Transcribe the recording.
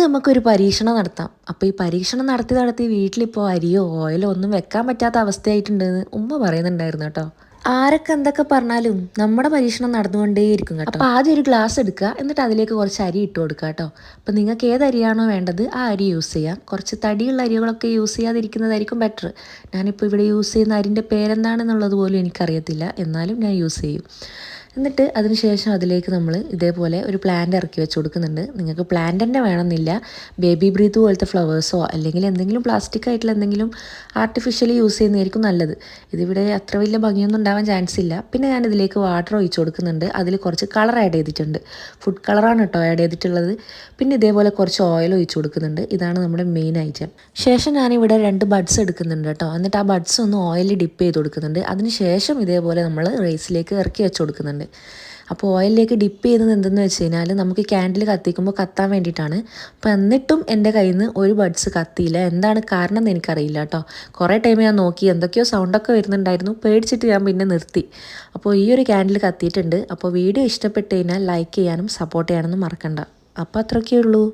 നമുക്കൊരു പരീക്ഷണം നടത്താം. അപ്പോൾ ഈ പരീക്ഷണം നടത്തി വീട്ടിലിപ്പോൾ അരിയോ ഓയിലോ ഒന്നും വെക്കാൻ പറ്റാത്ത അവസ്ഥയായിട്ടുണ്ടെന്ന് ഉമ്മ പറയുന്നുണ്ടായിരുന്നു കേട്ടോ. ആരൊക്കെ എന്തൊക്കെ പറഞ്ഞാലും നമ്മുടെ പരീക്ഷണം നടന്നുകൊണ്ടേയിരിക്കും കേട്ടോ. അപ്പോൾ ആദ്യം ഒരു ഗ്ലാസ് എടുക്കുക, എന്നിട്ട് അതിലേക്ക് കുറച്ച് അരി ഇട്ട് കൊടുക്കുക കേട്ടോ. അപ്പോൾ നിങ്ങൾക്ക് ഏത് അരിയാണോ വേണ്ടത് ആ അരി യൂസ് ചെയ്യാം. കുറച്ച് തടിയുള്ള അരികളൊക്കെ യൂസ് ചെയ്യാതിരിക്കുന്നതായിരിക്കും ബെറ്റർ. ഞാനിപ്പോൾ ഇവിടെ യൂസ് ചെയ്യുന്ന അരിൻ്റെ പേരെന്താണെന്നുള്ളത് പോലും എനിക്കറിയത്തില്ല, എന്നാലും ഞാൻ യൂസ് ചെയ്യും. എന്നിട്ട് അതിന് ശേഷം അതിലേക്ക് നമ്മൾ ഇതേപോലെ ഒരു പ്ലാന്റ് ഇറക്കി വെച്ച് കൊടുക്കുന്നുണ്ട്. നിങ്ങൾക്ക് പ്ലാന്റ് തന്നെ വേണമെന്നില്ല, ബേബി ബ്രീത്ത് പോലത്തെ ഫ്ലവേഴ്സോ അല്ലെങ്കിൽ എന്തെങ്കിലും പ്ലാസ്റ്റിക് ആയിട്ടുള്ള എന്തെങ്കിലും ആർട്ടിഫിഷ്യലി യൂസ് ചെയ്യുന്നതായിരിക്കും നല്ലത്. ഇതിവിടെ അത്ര വലിയ ഭംഗിയൊന്നും ഉണ്ടാവാൻ ചാൻസ് ഇല്ല. പിന്നെ ഞാൻ ഇതിലേക്ക് വാട്ടർ ഒഴിച്ച് കൊടുക്കുന്നുണ്ട്. അതിൽ കുറച്ച് കളർ ആഡ് ചെയ്തിട്ടുണ്ട്, ഫുഡ് കളറാണ് കേട്ടോ ആഡ് ചെയ്തിട്ടുള്ളത്. പിന്നെ ഇതേപോലെ കുറച്ച് ഓയിൽ ഒഴിച്ച് കൊടുക്കുന്നുണ്ട്. ഇതാണ് നമ്മുടെ മെയിൻ ഐറ്റം. ശേഷം ഞാനിവിടെ 2 ബഡ്സ് എടുക്കുന്നുണ്ട് കേട്ടോ. എന്നിട്ട് ആ ബഡ്സ് ഒന്ന് ഓയിലിൽ ഡിപ്പ് ചെയ്ത് കൊടുക്കുന്നുണ്ട്. അതിന് ശേഷം ഇതേപോലെ നമ്മൾ റൈസിലേക്ക് ഇറക്കി വെച്ച് കൊടുക്കുന്നുണ്ട്. അപ്പോൾ ഓയിലിലേക്ക് ഡിപ്പ് ചെയ്യുന്നത് എന്തെന്ന് വെച്ച് കഴിഞ്ഞാൽ നമുക്ക് ക്യാൻഡിൽ കത്തിക്കുമ്പോൾ കത്താൻ വേണ്ടിയിട്ടാണ്. അപ്പോൾ എന്നിട്ടും എൻ്റെ കയ്യിൽ നിന്ന് ഒരു ബഡ്സ് കത്തിയില്ല. എന്താണ് കാരണം എന്ന് എനിക്കറിയില്ല കേട്ടോ. കുറേ ടൈം ഞാൻ നോക്കി, എന്തൊക്കെയോ സൗണ്ടൊക്കെ വരുന്നുണ്ടായിരുന്നു, പേടിച്ചിട്ട് ഞാൻ പിന്നെ നിർത്തി. അപ്പോൾ ഈ ഒരു ക്യാൻഡിൽ കത്തിയിട്ടുണ്ട്. അപ്പോൾ വീഡിയോ ഇഷ്ടപ്പെട്ട് കഴിഞ്ഞാൽ ലൈക്ക് ചെയ്യാനും സപ്പോർട്ട് ചെയ്യാനൊന്നും മറക്കണ്ട. അപ്പോൾ അത്രയൊക്കെ ഉള്ളൂ.